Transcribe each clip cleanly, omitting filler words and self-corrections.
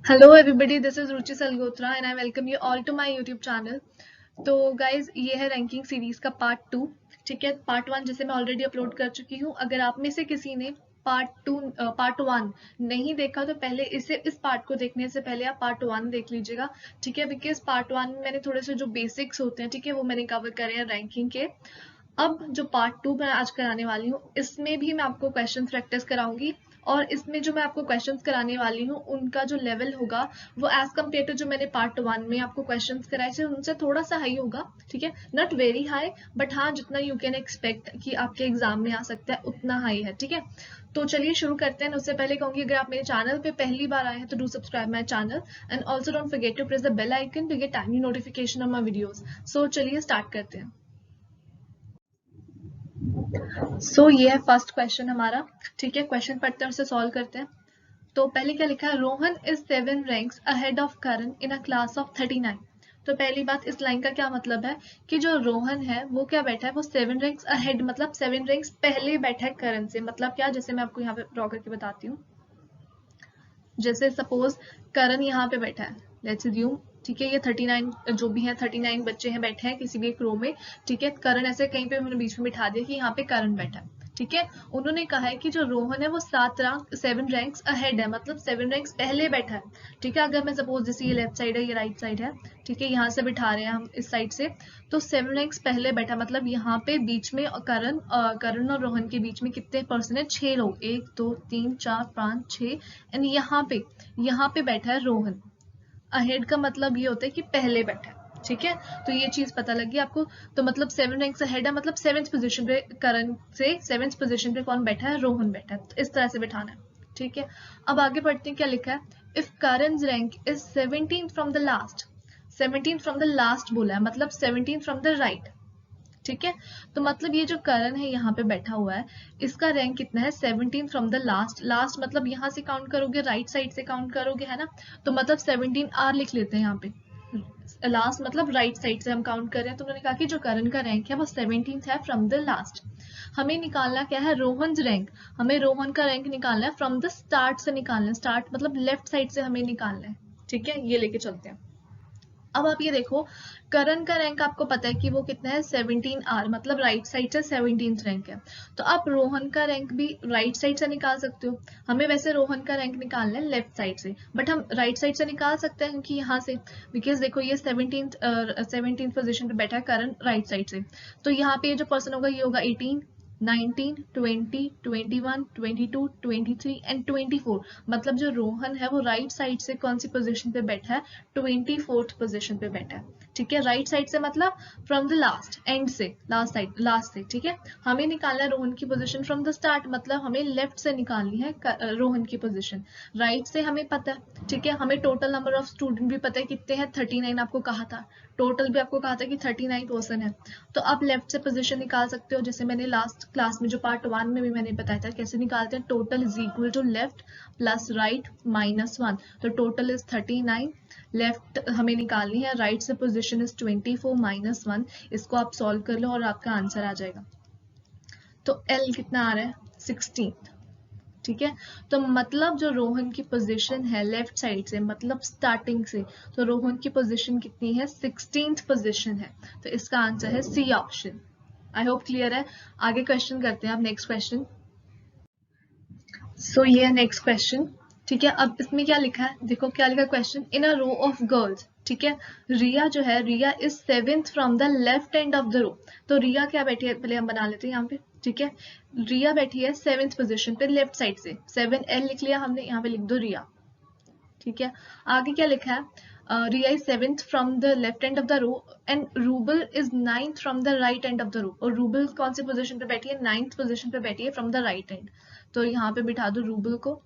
Hello everybody, this is Ruchi Salgotra and I welcome you all to my YouTube channel. तो guys, ये है ranking series का part 2। ठीक है, पार्ट 1 जिसे मैं ऑलरेडी अपलोड कर चुकी हूँ। अगर आप में से किसी ने पार्ट 1 नहीं देखा तो पहले इस पार्ट को देखने से पहले आप पार्ट 1 देख लीजिएगा। ठीक है, बिकॉज पार्ट 1 में मैंने थोड़े से जो बेसिक्स होते हैं, ठीक है, वो मैंने कवर करे हैं रैंकिंग के। अब जो पार्ट 2 मैं आज कराने वाली हूँ, इसमें भी मैं आपको क्वेश्चन प्रैक्टिस कराऊंगी। और इसमें जो मैं आपको क्वेश्चंस कराने वाली हूँ, उनका जो लेवल होगा वो एज कम्पेयर टू जो मैंने पार्ट 1 में आपको क्वेश्चंस कराए थे उनसे थोड़ा सा हाई होगा। ठीक है, नॉट वेरी हाई, बट हाँ, जितना यू कैन एक्सपेक्ट कि आपके एग्जाम में आ सकता है उतना हाई है। ठीक है, तो चलिए शुरू करते हैं। उससे पहले कहूंगी, अगर आप मेरे चैनल पे पहली बार आए हैं तो do subscribe my channel and also don't forget to press the bell icon to get timely notification of my videos. So चलिए स्टार्ट करते हैं। ये है फर्स्ट क्वेश्चन हमारा। ठीक है, क्वेश्चन पढ़ते हैं, उसे सॉल्व करते हैं। तो पहले क्या लिखा है, Rohan is 7 ranks ahead of Karan in a class of 39। तो पहली बात, इस लाइन का क्या मतलब है कि जो रोहन है वो क्या बैठा है, वो 7 रैंक्स अहेड, मतलब 7 रैंक्स पहले बैठा है करण से। मतलब क्या, जैसे मैं आपको यहाँ पे ड्रॉ करके बताती हूँ। जैसे सपोज करण यहाँ पे बैठा है, लेट्स अज्यूम। ठीक है, ये 39 जो भी है, 39 बच्चे हैं बैठे हैं किसी भी एक रो में। ठीक है, करण ऐसे कहीं पे मैंने बीच में बिठा दिया कि यहाँ पे करण बैठा है। ठीक है, उन्होंने कहा है कि जो रोहन है वो 7 रैंक्स अहेड है, मतलब 7 रैंक्स पहले बैठा है। ठीक है, अगर मैं सपोज जैसे ये लेफ्ट साइड है, ये राइट साइड है। ठीक है, यहाँ से बिठा रहे हैं हम इस साइड से, तो 7 रैंक्स पहले बैठा, मतलब यहाँ पे बीच में करण और रोहन के बीच में कितने पर्सन है, 6 लोग, 1 2 3 4 5 6। एंड यहाँ पे बैठा है रोहन। अहेड का मतलब ये होता है कि पहले बैठा है। ठीक है, तो ये चीज पता लगी आपको। तो मतलब 7 रैंक अहेड है, मतलब 7th पोजीशन पे करण से 7th पोजीशन पे कौन बैठा है, रोहन बैठा है। तो इस तरह से बैठाना है। ठीक है, अब आगे बढ़ते हैं। क्या लिखा है, if Karan rank is 17 from the last. 17 from the last बोला है, मतलब 17 फ्रॉम द राइट। ठीक है, तो मतलब ये जो करण है यहाँ पे बैठा हुआ है, इसका रैंक कितना है, 17 फ्रॉम द लास्ट। लास्ट मतलब यहाँ से काउंट करोगे, राइट साइड से काउंट करोगे, है ना। तो मतलब 17 आर लिख लेते हैं यहाँ पे। लास्ट मतलब राइट साइड से हम काउंट कर रहे हैं, तो उन्होंने कहा कि जो करण का रैंक है वो 17th है फ्रॉम द लास्ट। हमें निकालना क्या है, रोहन रैंक। हमें रोहन का रैंक निकालना है फ्रॉम द स्टार्ट से निकालना है। स्टार्ट मतलब लेफ्ट साइड से हमें निकालना है। ठीक है, ये लेके चलते हैं। अब आप ये देखो, करण का रैंक आपको पता है कि वो कितना है, 17 आर, मतलब राइट साइड से 17th रैंक है। तो आप रोहन का रैंक भी राइट साइड से निकाल सकते हो। हमें वैसे रोहन का रैंक निकालना है लेफ्ट साइड से, बट हम राइट साइड से निकाल सकते हैं कि यहाँ से, बिकॉज देखो ये 17th पोजिशन पे बैठा है करण राइट साइड से। तो यहाँ पे ये जो पर्सन होगा ये होगा 18, 19, 20, 21, 22, 23 एंड 24। मतलब जो रोहन है वो राइट साइड से कौन सी पोजीशन पे बैठा है, 24th पोजीशन पे बैठा है। ठीक है, राइट साइड से मतलब फ्रॉम द लास्ट, एंड से, लास्ट से। ठीक है, हमें निकालना है रोहन की पोजीशन फ्रॉम द स्टार्ट, मतलब हमें लेफ्ट से निकालनी है रोहन की पोजीशन। राइट से हमें पता है। ठीक है, हमें टोटल नंबर ऑफ स्टूडेंट भी पता है कितने हैं, 39 आपको कहा था। टोटल भी आपको कहा था कि 39 पर्सन है। तो आप लेफ्ट से पोजीशन निकाल सकते हो, जैसे मैंने लास्ट क्लास में जो पार्ट 1 में भी मैंने बताया था कैसे निकालते हैं। Total is equal to left plus right minus 1, तो टोटल इज 39। लेफ्ट हमें निकालनी है, राइट से पोजीशन इज 24 माइनस 1। इसको आप सॉल्व कर लो और आपका आंसर आ जाएगा। तो एल कितना आ रहा है, 16। ठीक है, तो मतलब जो रोहन की पोजीशन है लेफ्ट साइड से, मतलब स्टार्टिंग से, तो रोहन की पोजीशन कितनी है, 16th पोजीशन है। तो इसका आंसर है C option. I hope clear है। आगे क्वेश्चन करते हैं आप, नेक्स्ट क्वेश्चन। ये है नेक्स्ट क्वेश्चन। ठीक है, अब इसमें क्या लिखा है, देखो क्या लिखा है question, in a row of girls. ठीक है, रिया जो है, Riya is 7th from the left end of the row. तो रिया क्या बैठी है, पहले हम बना लेते हैं यहाँ पे। ठीक है, रिया बैठी है 7th पोजीशन पे लेफ्ट साइड से, 7L लिख लिया हमने, यहाँ पे लिख दो रिया। ठीक है, आगे क्या लिखा है, Riya is 7th from the left end of the row and Rubal is 9th from the right end of the row. और रूबल कौन सी पोजीशन पे बैठी है, 9th पोजीशन पे बैठी है फ्रॉम द राइट एंड। तो यहाँ पे बिठा दो रूबल को।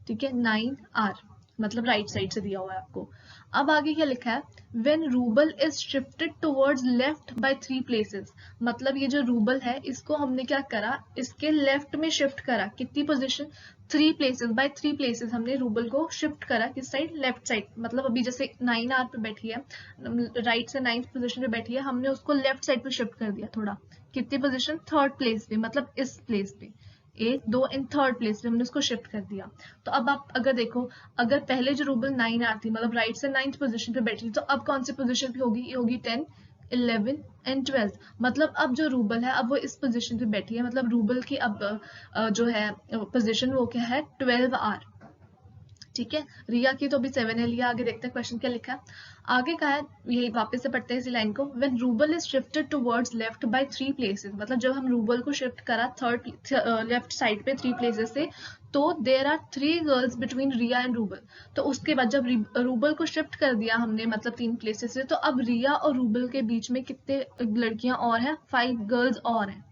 ठीक है, 9R, मतलब राइट साइड से दिया हुआ है आपको। अब आगे क्या लिखा है, when rouble is shifted towards left by 3 places। मतलब ये जो रूबल है इसको हमने क्या करा, इसके लेफ्ट में शिफ्ट करा, कितनी पोजीशन, 3 places, बाय 3 places हमने रूबल को शिफ्ट करा, किस साइड, लेफ्ट साइड। मतलब अभी जैसे 9R पे बैठी है, राइट से 9th पोजीशन पे बैठी है, हमने उसको लेफ्ट साइड पे शिफ्ट कर दिया थोड़ा। कितनी पोजीशन, 3rd प्लेस पे, मतलब इस प्लेस पे, 8 2 इन थर्ड प्लेस पे हमने उसको शिफ्ट कर दिया। तो अब आप अगर देखो, अगर पहले जो रूबल 9 आती मतलब राइट से 9th पोजीशन पे बैठी, तो अब कौन सी पोजीशन पे होगी? ये होगी 10 11 एंड 12। मतलब अब जो रूबल है अब वो इस पोजीशन पे बैठी है, मतलब रूबल की अब जो है पोजीशन वो क्या है? 12 आर। ठीक है, रिया की तो अभी 7 है। लिया आगे देखते हैं क्वेश्चन क्या लिखा है। आगे का है, यही वापस से पढ़ते हैं इसी लाइन को। When rouble is shifted towards left by 3 places, मतलब जब हम रूबल को शिफ्ट करा थर्ड लेफ्ट साइड पे 3 प्लेसेस से, तो there are 3 girls between Riya and Rubal. तो उसके बाद जब रूबल को शिफ्ट कर दिया हमने मतलब 3 प्लेसेस से, तो अब रिया और रूबल के बीच में कितने लड़कियां और हैं? 5 गर्ल्स और हैं,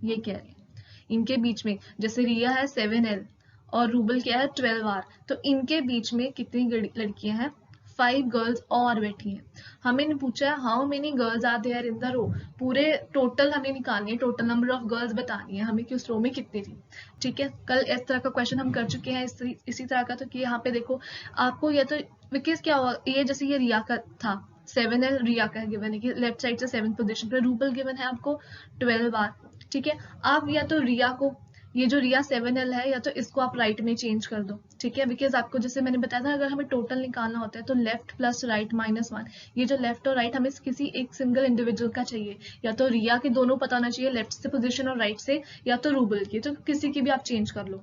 ये कह रही है। इनके बीच में जैसे रिया है 7L और रूबल क्या है 12R, तो इनके बीच में कितनी लड़कियां हैं? 5 गर्ल्स और बैठी हैं। हमें पूछा है how many girls are there in the row, पूरे टोटल हमें निकालनी है, टोटल नंबर ऑफ गर्ल्स बतानी है हमें कि उस रो में कितनी थी। ठीक है, कल इस तरह का क्वेश्चन हम कर चुके हैं इसी तरह का। तो कि यहाँ पे देखो आपको ये तो बिकॉज क्या हुआ, ये जैसे ये रिया का था 7L, रिया का गिवन है कि लेफ्ट साइड से 7th पोजीशन पे, रूबल गिवन है आपको 12R। ठीक है, आप या तो रिया को, ये जो रिया 7L है, या तो इसको आप राइट में चेंज कर दो। ठीक है, बिकॉज आपको जैसे मैंने बताया था अगर हमें टोटल निकालना होता है तो लेफ्ट प्लस राइट -1, ये जो लेफ्ट और राइट हमें किसी एक सिंगल इंडिविजुअल का चाहिए, या तो रिया के दोनों पता होना चाहिए लेफ्ट से पोजीशन और राइट से, या तो रूबल की, तो किसी की भी आप चेंज कर लो।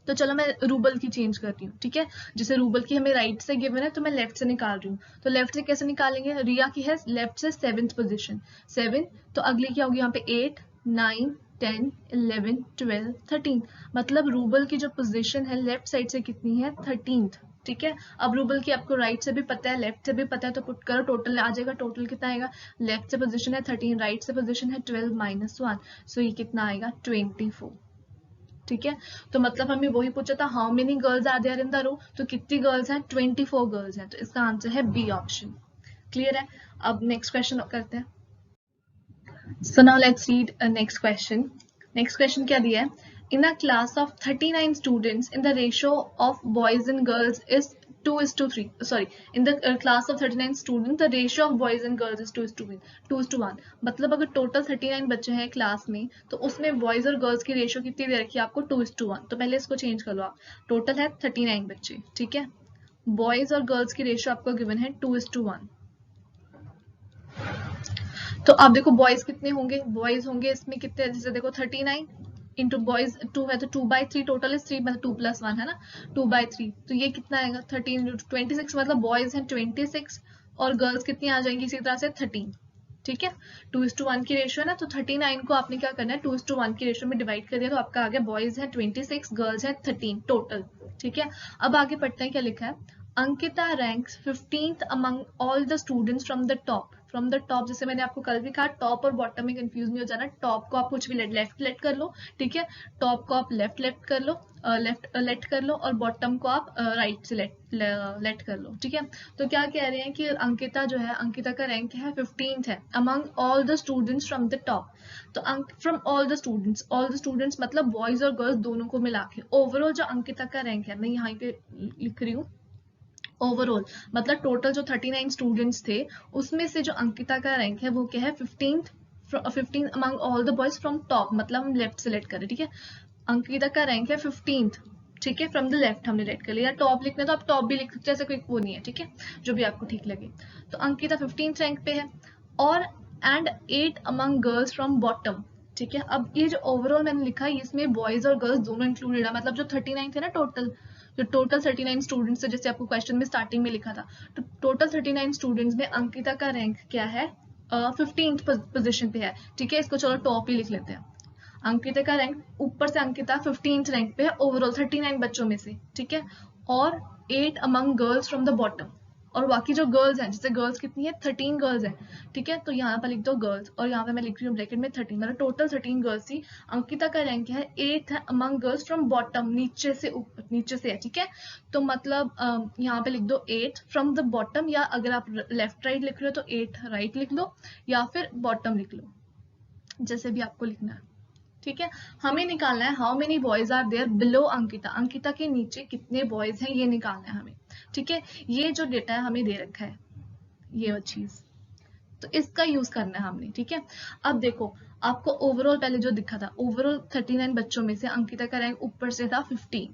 तो चलो मैं रूबल की चेंज करती हूँ। ठीक है, जैसे रूबल की हमें राइट से गिवन है तो मैं लेफ्ट से निकाल रही हूँ। तो लेफ्ट से कैसे निकालेंगे? रिया की है लेफ्ट से 7th पोजीशन 7, तो अगली क्या होगी यहाँ पे 8 9 10 11 12 13, मतलब रूबल की जो पोजीशन है लेफ्ट साइड से कितनी है? 13th। ठीक है, अब रूबल की आपको राइट से भी पता है लेफ्ट से भी पता है, तो पुट करो टोटल आ जाएगा। टोटल कितना आएगा? लेफ्ट से पोजीशन है 13, राइट से पोजीशन है 12 -1, सो ये कितना आएगा? 24। ठीक है, तो मतलब हमें वही पूछा था how many girls are there in the row, तो कितनी गर्ल्स हैं? 24 गर्ल्स हैं, तो इसका आंसर है बी ऑप्शन। क्लियर है? अब नेक्स्ट क्वेश्चन करते हैं। So now let's read next question. Next question क्या दिया है? In a class of 39 students in the ratio of boys and girls is 2:3, sorry, in the class of 39 students the ratio of boys and girls is 2:1। मतलब अगर total 39 बच्चे हैं class में, तो उसमें बॉयज और गर्ल्स की रेशियो कितनी दे रखी है आपको? 2:1। तो पहले इसको चेंज कर लो आप। टोटल है 39 बच्चे, ठीक है, बॉयज और गर्ल्स की रेशियो आपको गिवन है 2:1। तो आप देखो बॉयज कितने होंगे? बॉयज होंगे इसमें कितने, जैसे देखो 39 इंटू बॉयज 2 है तो 2/3, टोटल इज 3, मतलब 2 + 1 है ना, 2/3, तो ये कितना आएगा? 13 × 26, मतलब बॉयज हैं 26 और गर्ल्स कितनी आ जाएंगी इसी तरह से? 13। ठीक है, 2:1 की रेशियो है ना, तो 39 को आपने क्या करना है? 2:1 की रेशियो में डिवाइड कर दिया, तो आपका आ गया बॉयज है 26, गर्ल्स है 13 टोटल। ठीक है, अब आगे पढ़ते हैं क्या लिखा है। Ankita ranks 15th among all the students from the top. From the top, जैसे मैंने आपको कल भी कहा, टॉप और बॉटम में कंफ्यूज नहीं हो जाना। टॉप को आप कुछ भी लेफ्ट लेट कर लो, ठीक है, टॉप को आप लेफ्ट कर लो, लेफ्ट लेट कर लो, और बॉटम को आप राइट से लेट कर लो। ठीक है, तो क्या कह रहे हैं कि अंकिता जो है, अंकिता का रैंक है 15th है among all the students from the top. तो फ्रॉम ऑल द स्टूडेंट्स मतलब बॉयज और गर्ल्स दोनों को मिला के ओवरऑल जो अंकिता का रैंक है, मैं यहाँ पे लिख रही हूँ ओवरऑल, मतलब टोटल जो 39 स्टूडेंट्स थे उसमें से जो अंकिता का रैंक है वो क्या है? 15 among all the boys from top, मतलब हम लेफ्ट सेलेक्ट करें। ठीक है, अंकिता का रैंक है 15th, ठीक है, फ्रॉम द लेफ्ट हमने लेट कर लिया। टॉप लिखना तो आप टॉप भी लिख सकते हैं, ऐसा कोई वो नहीं है। ठीक है, जो भी आपको ठीक लगे। तो अंकिता 15th रैंक पे है, और and 8 among girls from bottom. ठीक है, अब ये जो ओवरऑल मैंने लिखा है इसमें बॉयज और गर्ल्स दोनों इंक्लूडेड है, मतलब जो 39 थे ना टोटल, जो टोटल 39 स्टूडेंट्स है, जैसे आपको क्वेश्चन में स्टार्टिंग में लिखा था, तो टोटल 39 स्टूडेंट्स में अंकिता का रैंक क्या है? 15th पोजीशन पे है। ठीक है, इसको चलो टॉप ही लिख लेते हैं। अंकिता का रैंक, ऊपर से अंकिता 15th रैंक पे है ओवरऑल 39 बच्चों में से। ठीक है, और 8 among girls from the bottom, और बाकी जो गर्ल्स हैं, जैसे गर्ल्स कितनी है? 13 गर्ल्स हैं। ठीक है, तो यहाँ पर लिख दो गर्ल्स, और यहाँ पे मैं लिख रही हूँ ब्रैकेट में 13, मतलब टोटल 13 गर्ल्स थी। अंकिता का रैंक है 8th है अमंग गर्ल्स फ्रॉम बॉटम, नीचे से ऊपर, नीचे से है। ठीक है, तो मतलब यहाँ पे लिख दो 8 फ्रॉम द बॉटम, या अगर आप लेफ्ट राइट लिख रहे हो तो 8 राइट लिख लो, या फिर बॉटम लिख लो, जैसे भी आपको लिखना है। ठीक है, हमें निकालना है how many boys are there below Ankita, Ankita के नीचे कितने बॉयज हैं ये निकालना है हमें। ठीक है, ये जो डेटा है हमें दे रखा है, ये चीज, तो इसका यूज करना है हमने। ठीक है, अब देखो आपको ओवरऑल पहले जो दिखा था, ओवरऑल 39 बच्चों में से अंकिता का रैंक ऊपर से था 15,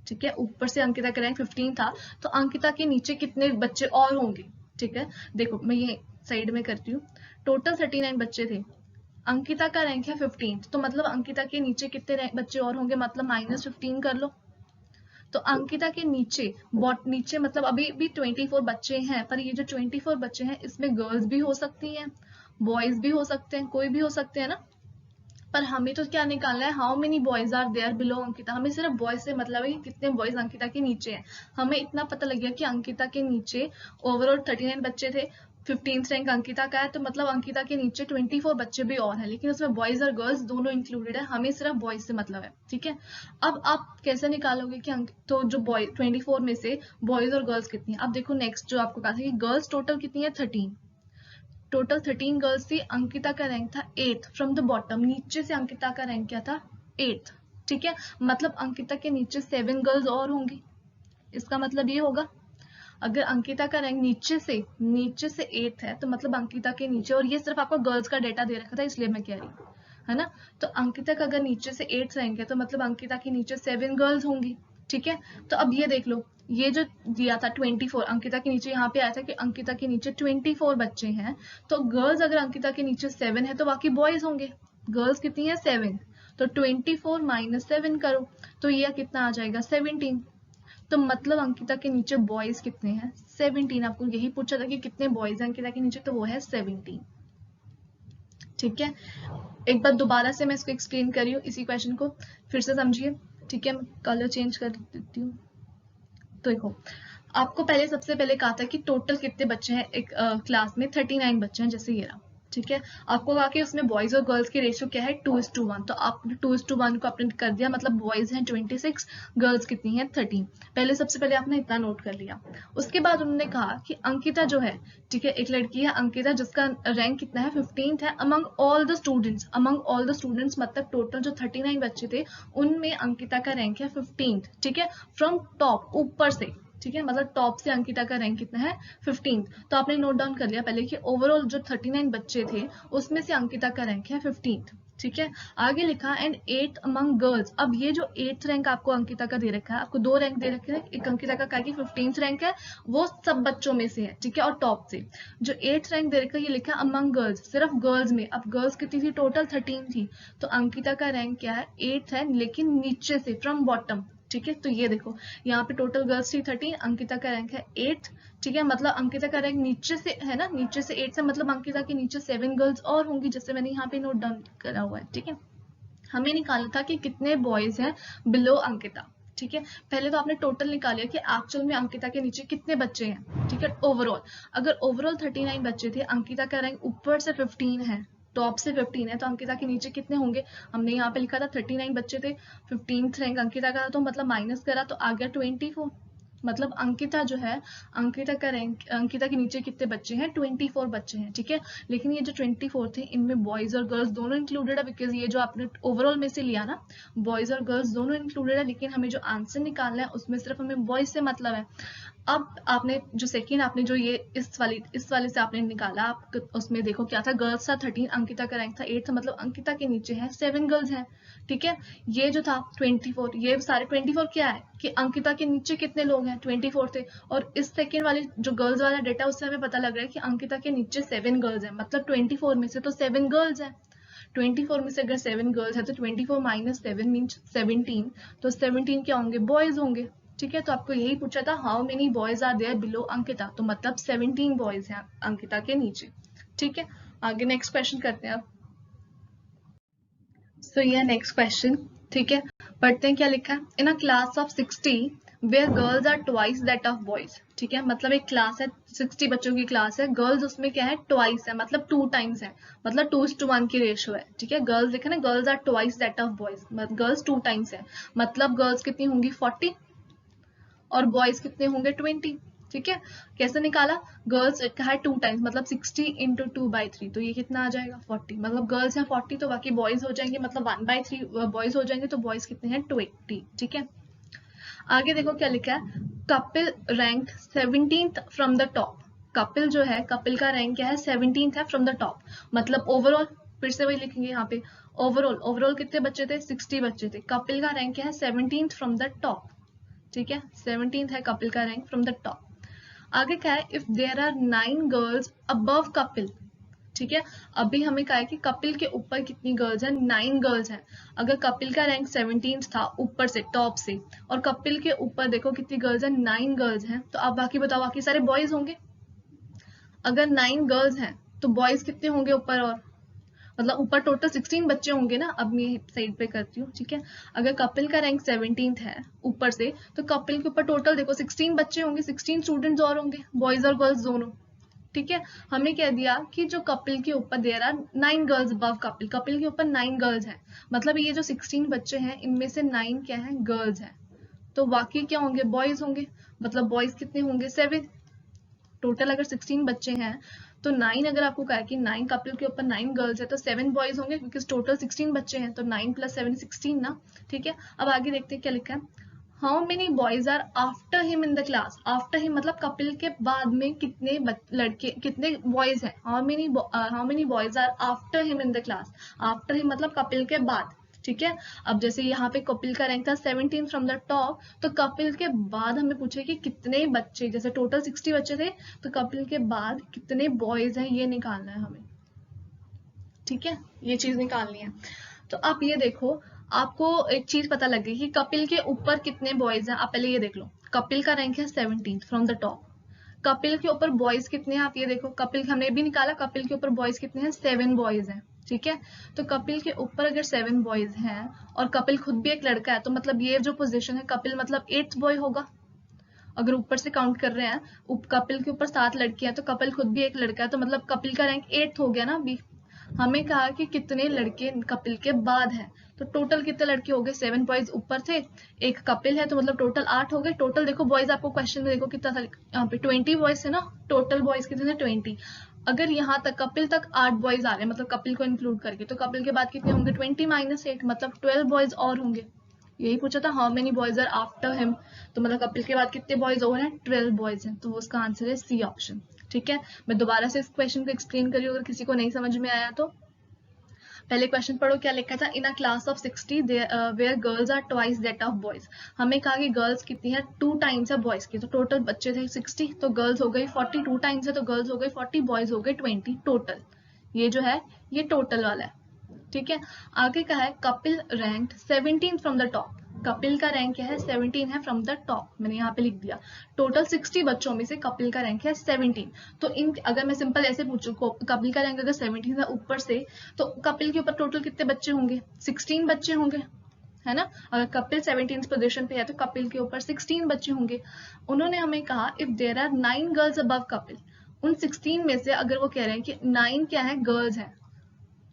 ठीक है, ऊपर से अंकिता का रैंक 15 था, तो अंकिता के नीचे कितने बच्चे और होंगे, ठीक है। देखो मैं ये साइड में करती हूँ, टोटल 39 बच्चे थे, अंकिता का रैंक है 15, तो मतलब अंकिता के नीचे कितने बच्चे और होंगे, मतलब -15 कर लो। तो अंकिता के नीचे नीचे मतलब अभी भी 24 बच्चे हैं, पर ये जो 24 बच्चे हैं इसमें गर्ल्स भी हो सकती हैं, बॉयज भी हो सकते हैं, कोई भी हो सकते हैं ना। पर हमें तो क्या निकालना है, how many boys are there below Ankita, हमें सिर्फ बॉयज से मतलब है कि कितने बॉयज अंकिता के नीचे हैं। हमें इतना पता लग गया कि अंकिता के नीचे ओवरऑल 39 बच्चे थे, 15th रैंक अंकिता का है, तो मतलब अंकिता के नीचे 24 बच्चे भी और हैं, लेकिन उसमें बॉयज और गर्ल्स दोनों इंक्लूडेड है, हमें सिर्फ बॉयज से मतलब है, ठीक है। अब आप कैसे निकालोगे कि तो जो बॉय 24 में से बॉयज और गर्ल्स कितनी है। अब देखो नेक्स्ट जो आपको कहा था कि गर्ल्स टोटल कितनी है 13, टोटल 13 गर्ल्स थी, अंकिता का रैंक था 8th फ्रॉम द बॉटम, नीचे से अंकिता का रैंक क्या था 8th, ठीक है। मतलब अंकिता के नीचे 7 गर्ल्स और होंगी, इसका मतलब ये होगा अगर अंकिता का रैंक नीचे से 8th है, तो मतलब अंकिता के नीचे, और ये सिर्फ आपको गर्ल्स का डेटा दे रखा था इसलिए मैं कह रही हूँ, है ना। तो अंकिता का अगर नीचे से 8th रैंक है, तो मतलब अंकिता के नीचे 7 गर्ल्स होंगी, ठीक है। तो अब ये देख लो, ये जो दिया था 24, अंकिता के नीचे यहाँ पे आया था कि अंकिता के नीचे 24 बच्चे हैं, तो गर्ल्स अगर अंकिता के नीचे 7 है तो बाकी बॉयज होंगे, गर्ल्स कितनी है 7, तो 24 माइनस 7 करो, तो ये कितना आ जाएगा 17, तो मतलब अंकिता के नीचे बॉयज कितने हैं 17, आपको यही पूछा था कि कितने बॉयज हैं अंकिता के नीचे, तो वो है 17, ठीक है। एक बार दोबारा से मैं इसको एक्सप्लेन कर रही हूँ, इसी क्वेश्चन को फिर से समझिए, ठीक है। मैं कलर चेंज कर देती हूँ। तो देखो, आपको पहले सबसे पहले कहा था कि टोटल कितने बच्चे हैं एक क्लास में, 39 बच्चे हैं, जैसे ये रहा, ठीक है। आपको कहा कि उसमें बॉयज और गर्ल्स की रेशियो क्या है 2:1, तो आपने 2:1 को आपने कर दिया, मतलब बॉयज हैं 26, गर्ल्स कितनी है 13, पहले सबसे पहले आपने इतना नोट कर लिया। उसके बाद उन्होंने कहा कि अंकिता जो है, ठीक है, एक लड़की है अंकिता जिसका रैंक कितना है 15th है अमंग ऑल द स्टूडेंट्स, मतलब टोटल जो 39 बच्चे थे उनमें अंकिता का रैंक है 15th, ठीक है, फ्रॉम टॉप, ऊपर से, ठीक है, मतलब टॉप से अंकिता का रैंक कितना है 15th। तो आपने नोट डाउन कर लिया पहले कि ओवरऑल जो 39 बच्चे थे उसमें से अंकिता का रैंक है 15th, ठीक है। आगे लिखा एंड 8th अमंग गर्ल्स, अब ये जो 8th रैंक आपको अंकिता का दे रखा है, आपको 2 रैंक दे रखे हैं, एक अंकिता का 15th रैंक है, वो सब बच्चों में से है, ठीक है, और टॉप से जो 8th रैंक दे रखा है ये लिखा है अमंग गर्ल्स, सिर्फ गर्ल्स में। अब गर्ल्स कितनी थी टोटल 13 थी, तो अंकिता का रैंक क्या है 8th है, लेकिन नीचे से फ्रॉम बॉटम, ठीक है। तो ये देखो यहाँ पे टोटल गर्ल्स थी 13, अंकिता का रैंक है 8, ठीक है, मतलब अंकिता का रैंक नीचे से है ना, नीचे से 8 से, मतलब अंकिता के नीचे 7 गर्ल्स और होंगी, जैसे मैंने यहाँ पे नोट डाउन करा हुआ है, ठीक है। हमें निकालना था कि कितने बॉयज हैं बिलो अंकिता, ठीक है। पहले तो आपने टोटल निकालिया कि एक्चुअल में अंकिता के नीचे कितने बच्चे हैं, ठीक है, ओवरऑल। अगर ओवरऑल 39 बच्चे थे, अंकिता का रैंक ऊपर से 15 है, टॉप से 15 है, तो अंकिता के नीचे कितने होंगे, हमने यहाँ पे लिखा था 39 बच्चे थे, 15th रैंक अंकिता का, तो मतलब माइनस करा तो आ गया 24, मतलब अंकिता जो है, अंकिता का रैंक, अंकिता के नीचे कितने बच्चे हैं 24 बच्चे हैं, ठीक है। लेकिन ये जो 24 थे इनमें बॉयज और गर्ल्स दोनों इंक्लूडेड है, बिकॉज ये जो आपने ओवरऑल में से लिया ना, बॉयज और गर्ल्स दोनों इंक्लूडेड है, लेकिन हमें जो आंसर निकालना है उसमें सिर्फ हमें बॉयज से मतलब है। अब आपने जो सेकेंड, आपने जो ये इस वाले से आपने निकाला, आप उसमें देखो क्या था, गर्ल्स था 13, अंकिता का रैंक था 8, मतलब अंकिता के नीचे है 7 गर्ल्स हैं, ठीक है। ये जो था 24, ये सारे 24 क्या है कि अंकिता के नीचे कितने लोग हैं 24 थे, और इस सेकेंड वाले जो गर्ल्स वाला डेटा उससे हमें पता लग रहा है कि अंकिता के नीचे 7 गर्ल्स हैं, मतलब 24 में से तो 7 गर्ल्स हैं, 24 में से अगर 7 गर्ल्स है तो 24 माइनस 7 मीन्स 17, तो 17 क्या होंगे बॉयज होंगे, ठीक है। तो आपको यही पूछा था how many boys are there below Ankita, तो मतलब 17 बॉयज हैं अंकिता के नीचे, ठीक है। आगे नेक्स्ट क्वेश्चन करते हैं अब। सो ये नेक्स्ट क्वेश्चन, ठीक है, पढ़ते हैं क्या लिखा है। In a class of 60 where girls are twice that of boys, ठीक है, मतलब एक क्लास है 60 बच्चों की क्लास है, गर्ल्स उसमें क्या है ट्वाइस है, मतलब 2 टाइम्स है, मतलब 2:1 की रेशियो है, ठीक है। गर्ल्स लिखा ना, girls are twice that of boys, girls 2 times है, मतलब गर्ल्स कितनी होंगी 40 और बॉयज कितने होंगे 20, ठीक है। कैसे निकाला, गर्ल्स है 2 टाइम्स, मतलब 60 इंटू 2/3, तो ये कितना आ जाएगा 40, मतलब गर्ल्स हैं 40 तो बाकी बॉयज हो जाएंगे, मतलब 1/3 बॉयज हो जाएंगे, तो बॉयज कितने हैं 20, ठीक है। आगे देखो क्या लिखा है, Kapil rank 17th from the top, Kapil जो है, कपिल का रैंक क्या है 17th है फ्रॉम द टॉप, मतलब ओवरऑल, फिर से वही लिखेंगे यहाँ पे, ओवरऑल कितने बच्चे थे, 60 बच्चे थे। कपिल का रैंक क्या है, 17th फ्रॉम द टॉप, ठीक है, 17th है कपिल का रैंक फ्रॉम द टॉप। आगे क्या है, if there are 9 girls above Kapil, ठीक है, अभी हमें कहा है कि कपिल के ऊपर कितनी गर्ल्स हैं, 9 गर्ल्स हैं। अगर कपिल का रैंक 17th था ऊपर से, टॉप से, और कपिल के ऊपर देखो कितनी गर्ल्स हैं, 9 गर्ल्स हैं, तो आप बाकी बताओ, बाकी सारे बॉयज होंगे। अगर 9 गर्ल्स हैं तो बॉयज कितने होंगे ऊपर, और मतलब ऊपर टोटल 16 बच्चे होंगे ना। अब मैं साइड पे करती हूँ, ठीक है, अगर कपिल का रैंक 17th है ऊपर से, तो कपिल के ऊपर टोटल देखो 16 बच्चे होंगे, 16 स्टूडेंट्स और होंगे, बॉयज और गर्ल्स दोनों, ठीक है। हमें कह दिया कि जो कपिल के ऊपर there are 9 girls above Kapil, Kapil के ऊपर 9 गर्ल्स हैं, मतलब ये जो 16 बच्चे हैं इनमें से 9 क्या है, गर्ल्स हैं, तो बाकी क्या होंगे, बॉयज होंगे, मतलब बॉयज कितने होंगे, 7। टोटल अगर 16 बच्चे हैं तो 9, अगर आपको कहा कि 9 कपिल के ऊपर 9 गर्ल्स है तो 7 बॉयज होंगे, क्योंकि टोटल 16 बच्चे हैं, तो 9 + 7 16 ना, ठीक है। अब आगे देखते हैं क्या लिखा है, how many boys are after him in the class, after him मतलब कपिल के बाद में कितने लड़के, कितने बॉयज हैं, how many boys are after him in the class, after him मतलब कपिल के बाद, ठीक है। अब जैसे यहाँ पे कपिल का रैंक था 17 फ्रॉम द टॉप, तो कपिल के बाद हमें पूछे कि कितने बच्चे, जैसे टोटल 60 बच्चे थे, तो कपिल के बाद कितने बॉयज हैं ये निकालना है हमें, ठीक है, ये चीज निकालनी है। तो आप ये देखो, आपको एक चीज पता लग गई कि कपिल के ऊपर कितने बॉयज हैं। आप पहले ये देख लो, कपिल का रैंक है 17th from the top, Kapil के ऊपर बॉयज कितने हैं, आप ये देखो, कपिल हमने भी निकाला, कपिल के ऊपर बॉयज कितने हैं, 7 बॉयज हैं, ठीक है। तो कपिल के ऊपर अगर 7 बॉयज हैं और कपिल खुद भी एक लड़का है, तो मतलब ये जो पोजीशन है, कपिल मतलब 8th बॉय होगा। अगर ऊपर से काउंट कर रहे हैं, कपिल के ऊपर 7 लड़कियां हैं, तो कपिल खुद भी एक लड़का है, तो मतलब कपिल का रैंक 8th हो गया ना अभी। हमें कहा कि कितने लड़के कपिल के बाद हैं, तो टोटल कितने लड़के हो गए, 7 बॉयज ऊपर थे, एक कपिल है, तो मतलब टोटल 8 हो गए। टोटल देखो बॉयज, आपको क्वेश्चन में देखो कितना था, यहाँ पे 20 बॉयज थे ना, टोटल बॉयज कितने थे, 20। अगर यहाँ तक कपिल तक 8 बॉयज आ रहे हैं, मतलब कपिल को इंक्लूड करके, तो कपिल के बाद कितने होंगे, 20 - 8 मतलब 12 बॉयज और होंगे। यही पूछा था, how many boys are after him, तो मतलब कपिल के बाद कितने बॉयज और हैं, 12 बॉयज हैं, तो उसका आंसर है सी ऑप्शन, ठीक है। मैं दोबारा से इस क्वेश्चन को एक्सप्लेन करी, अगर किसी को नहीं समझ में आया तो। पहले क्वेश्चन पढ़ो, क्या लिखा था, in a class of 60 where girls are twice that of boys. हमें कहा कि गर्ल्स कितनी है, 2 टाइम्स है बॉयज की, तो टोटल बच्चे थे 60, तो गर्ल्स हो गई 40, 2 टाइम्स है तो गर्ल्स हो गई 40, बॉयज हो गए 20 टोटल। ये जो है ये टोटल वाला है, ठीक है। आगे का है, Kapil rank 17 from the top, Kapil का रैंक क्या है, 17 है फ्रॉम द टॉप, मैंने यहाँ पे लिख दिया। टोटल 60 बच्चों में से कपिल का रैंक है 17, तो इन अगर मैं सिंपल ऐसे पूछूं, कपिल का रैंक अगर 17 है ऊपर से, तो कपिल के ऊपर टोटल कितने बच्चे होंगे, 16 बच्चे होंगे, है ना। अगर कपिल 17th पोजीशन पे है तो कपिल के ऊपर 16 बच्चे होंगे। उन्होंने हमें कहा, if there are 9 girls above Kapil, उन 16 में से अगर वो कह रहे हैं कि 9 क्या है, गर्ल्स हैं,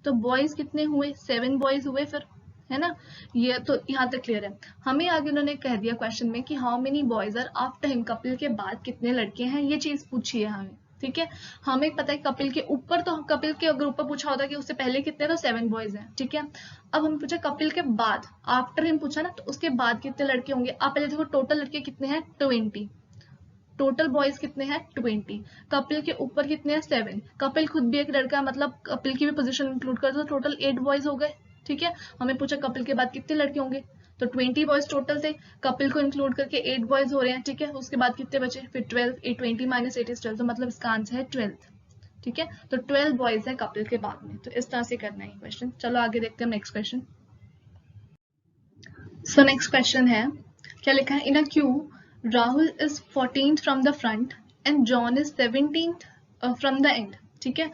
तो बॉयज कितने हुए, 7 बॉयज हुए फिर, है ना। ये तो यहाँ तक क्लियर है। हमें आगे उन्होंने कह दिया क्वेश्चन में कि how many boys are after him, Kapil के बाद कितने लड़के हैं, ये चीज पूछी है हमें, ठीक है। हमें पता है कपिल के ऊपर, तो कपिल के अगर ऊपर पूछा होता कि उससे पहले कितने, तो 7 बॉयज हैं, ठीक है। अब हम पूछा कपिल के बाद, आफ्टर हिम पूछा ना, तो उसके बाद कितने लड़के होंगे। आप पहले देखो टोटल लड़के कितने हैं, 20, टोटल बॉयज कितने हैं, 20, कपिल के ऊपर कितने हैं, 7, कपिल खुद भी एक लड़का, मतलब कपिल की भी पोजीशन इंक्लूड कर दो, टोटल 8 बॉयज हो गए, ठीक है। हमें पूछा कपिल के बाद कितने लड़के होंगे, तो 20 बॉयज टोटल थे, कपिल को इंक्लूड करके 8 बॉयज हो रहे हैं, ठीक है। उसके बाद कितने बचे, फिर 12, 20 - 8 is 12, तो मतलब इसका आंसर है 12, ठीक है। तो 12 बॉयज है कपिल के बाद में, तो इस तरह से करना है क्वेश्चन। चलो आगे देखते हैं next question. So next question है, क्या लिखा है, in a queue Rahul is 14th from the front and John is 17th from the end, ठीक है।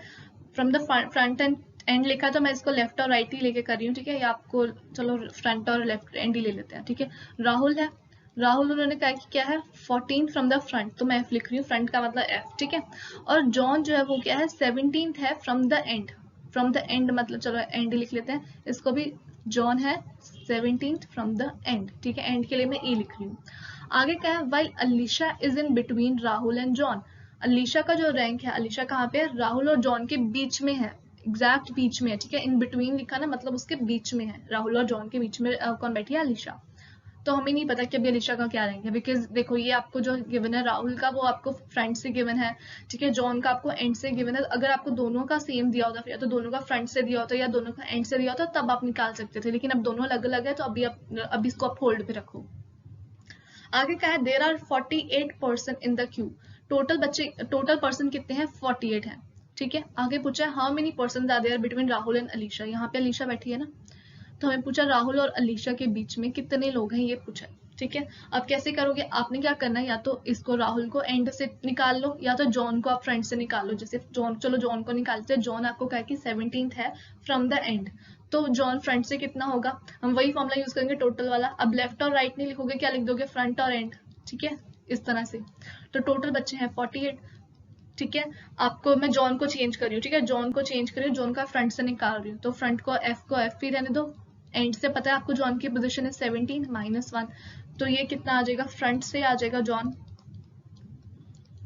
From the front and end लिखा, तो मैं इसको लेफ्ट और राइट ही लेके कर रही हूँ, ठीक है। या आपको चलो फ्रंट और लेफ्ट एंड ही ले लेते हैं, ठीक है। राहुल है, राहुल उन्होंने कहा कि क्या है, 14 फ्रॉम द फ्रंट, तो मैं एफ लिख रही हूँ, फ्रंट का मतलब एफ, ठीक है। और जॉन जो है वो क्या है, 17th है from the and, from the and मतलब चलो एंड लिख लेते हैं इसको भी, जॉन है 17th फ्रॉम द एंड, ठीक है। एंड के लिए मैं ई लिख रही हूँ। आगे क्या है, while Alisha is in between Rahul and John, Alisha का जो रैंक है, अलीशा कहाँ पे है, राहुल और जॉन के बीच में है, एग्जैक्ट बीच में है, ठीक है। इन बिटवीन लिखा ना, मतलब उसके बीच में है, राहुल और जॉन के बीच में कौन बैठी है, अलीशा। तो हमें नहीं पता कि अभी अलीशा का क्या रहेंगे, बिकॉज देखो ये आपको जो गिवन है राहुल का वो आपको फ्रंट से गिवन है, ठीक है, जॉन का आपको एंड से गिवन है। अगर आपको दोनों का सेम दिया होता या तो दोनों का फ्रंट से दिया होता या दोनों का एंड से दिया होता तब आप निकाल सकते थे, लेकिन अब दोनों अलग अलग है तो अभी इसको आप होल्ड पे रखो। आगे क्या है, there are 48 person in the queue. Total person कितने हैं, 48 हैं, ठीक है। आगे पूछा है how many person are there between Rahul and Alisha. यहाँ पे अलीशा बैठी है ना, तो हमें पूछा राहुल और अलीशा के बीच में कितने लोग हैं, ये पूछा है, ठीक है। अब कैसे करोगे, आपने क्या करना है, या तो इसको राहुल को एंड से निकाल लो या तो जॉन को आप फ्रंट से निकाल लो। जैसे जॉन को निकालते हैं, जॉन आपको कहा कि 17th है फ्रॉम द एंड, तो जॉन फ्रंट से कितना होगा, हम वही फॉर्मूला यूज करेंगे टोटल वाला। अब लेफ्ट और राइट नहीं लिखोगे, क्या लिख दोगे, फ्रंट और एंड, ठीक है, इस तरह से। तो टोटल बच्चे हैं 48, ठीक है। आपको मैं जॉन को चेंज कर रही हूँ, ठीक है, जॉन को चेंज कर रही हूँ, जॉन का फ्रंट से निकाल रही हूँ, तो फ्रंट को एफ ही रहने दो, एंड से पता है आपको जॉन की पोजीशन है 17 -1, तो ये कितना आ जाएगा, फ्रंट से आ जाएगा जॉन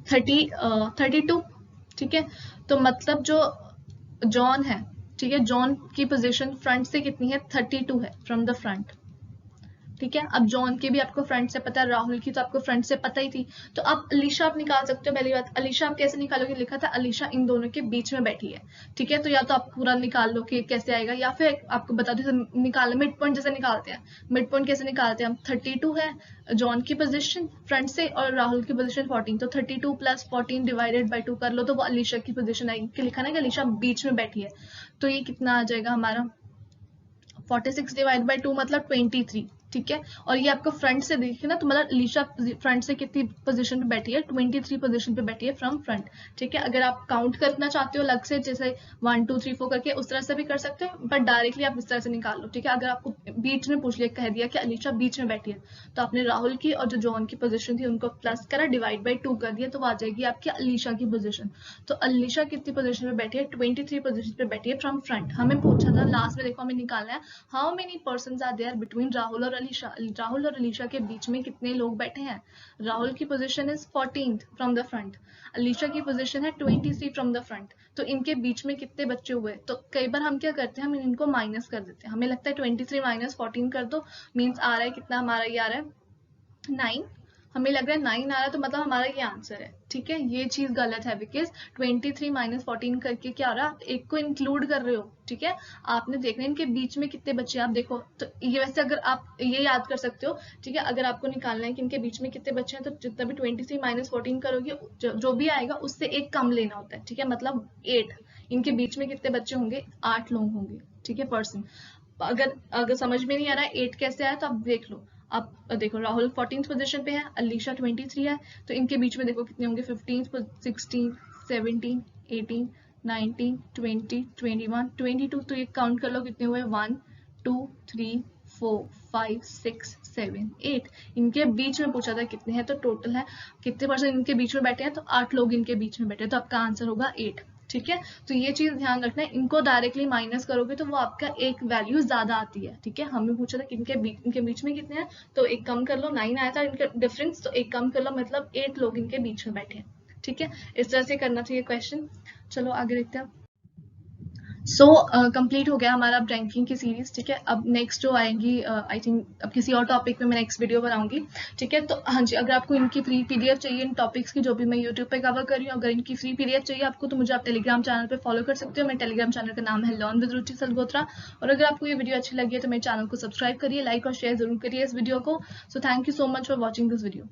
32, ठीक है। तो मतलब जो जॉन है, ठीक है, जॉन की पोजीशन फ्रंट से कितनी है, 32 है फ्रॉम द फ्रंट, ठीक है। अब जॉन के भी आपको फ्रंट से पता है, राहुल की तो आपको फ्रंट से पता ही थी, तो आप अलीशा आप निकाल सकते हो। पहली बात, अलीशा आप कैसे निकालोगे, लिखा था अलीशा इन दोनों के बीच में बैठी है, ठीक है, तो या तो आप पूरा निकाल लो कि कैसे आएगा, या फिर आपको बता दो निकाल मिड पॉइंट जैसे निकालते हैं। मिड पॉइंट कैसे निकालते हैं हम, 32 है जॉन की पोजीशन फ्रंट से और राहुल की पोजीशन 14, तो 32 + 14 डिवाइडेड बाई 2 कर लो तो वो अलीशा की पोजीशन आएगी, कि लिखा ना कि अलीशा बीच में बैठी है, तो ये कितना आ जाएगा हमारा 46 डिवाइड बाई 2 मतलब 23, ठीक है। और ये आपको फ्रंट से देखिए ना, तो मतलब अलीशा फ्रंट से कितनी पोजीशन पे बैठी है, 23 पोजीशन पे बैठी है फ्रॉम फ्रंट, ठीक है। अगर आप काउंट करना चाहते हो अलग से, जैसे 1 2 3 4 करके, उस तरह से भी कर सकते हो, बट डायरेक्टली आप इस तरह से निकाल लो, ठीक है। अगर आपको बीच में पूछ लिया, कह दिया कि अलीशा बीच में बैठी है, तो आपने राहुल की और जो जॉन की पोजीशन थी उनको प्लस करा, डिवाइड बाई 2 कर दिया, तो आ जाएगी आपकी अलीशा की पोजीशन। तो अलीशा कितनी पोजीशन पे बैठी है, 23 पोजीशन पे बैठी है फ्रॉम फ्रंट। हमें पूछा था लास्ट में, देखो हमें निकालना है how many persons are there between Rahul और अलीशा। राहुल और अलीशा के बीच में कितने लोग बैठे हैं, राहुल की position is 14th from the front, Alisha की पोजीशन है 23 फ्रॉम द फ्रंट, तो इनके बीच में कितने बच्चे हुए। तो कई बार हम क्या करते हैं, हम इनको माइनस कर देते हैं, हमें लगता है 23 - 14 कर दो, मीन्स आ रहा है कितना, हमारा ये आ रहा है 9, हमें लग रहा है 9 आ रहा है, तो मतलब हमारा ये आंसर है, ठीक है। ये चीज गलत है, बिकॉज 23 - 14 करके क्या हो रहा है, आप एक को इंक्लूड कर रहे हो, ठीक है। आपने देखना है इनके बीच में कितने बच्चे, आप देखो तो ये वैसे अगर आप ये याद कर सकते हो, ठीक है, अगर आपको निकालना है कि इनके बीच में कितने बच्चे हैं, तो जितना भी 23 - 14 करोगे, जो भी आएगा उससे एक कम लेना होता है, ठीक है, मतलब 8, इनके बीच में कितने बच्चे होंगे, 8 लोग होंगे, ठीक है, पर्सन। अगर समझ में नहीं आ रहा है 8 कैसे आया, तो आप देख लो, आप देखो राहुल 14th पोजीशन पे है, अलीशा 23 है, तो इनके बीच में देखो कितने होंगे, 15th 16 17 18 19 20 21 22, तो ये काउंट कर लो कितने हुए, 1 2 3 4 5 6 7 8, इनके बीच में पूछा था कितने हैं, तो टोटल है कितने पर्सन इनके बीच में बैठे हैं, तो 8 लोग इनके बीच में बैठे हैं, तो आपका आंसर होगा 8, ठीक है। तो ये चीज ध्यान रखना है, इनको डायरेक्टली माइनस करोगे तो वो आपका एक वैल्यू ज्यादा आती है, ठीक है। हमें पूछा था कि इनके बीच में कितने हैं, तो एक कम कर लो, 9 आया था इनका डिफरेंस, तो एक कम कर लो, मतलब 8 लोग इनके बीच में बैठे हैं, ठीक है। इस तरह से करना चाहिए क्वेश्चन। चलो आगे देखते हैं। सो कंप्लीट हो गया हमारा रैंकिंग की सीरीज, ठीक है। अब नेक्स्ट जो आएंगी आई थिंक अब किसी और टॉपिक पे मैं नेक्स्ट वीडियो बनाऊंगी, ठीक है। तो हाँ जी, अगर आपको इनकी फ्री पीडीएफ चाहिए इन टॉपिक्स की जो भी मैं यूट्यूब पे कवर कर रही हूँ, अगर इनकी फ्री पीडीएफ चाहिए आपको, तो मुझे आप टेलीग्राम चैनल पे फॉलो कर सकते हो। मेरे टेलीग्राम चैनल का नाम है लर्न विद रुचि सलगोत्रा। और अगर आपको ये वीडियो अच्छी लगी है तो मेरे चैनल को सब्सक्राइब करिए, लाइक और शेयर जरूर करिए इस वीडियो को। So thank you so much for watching this video.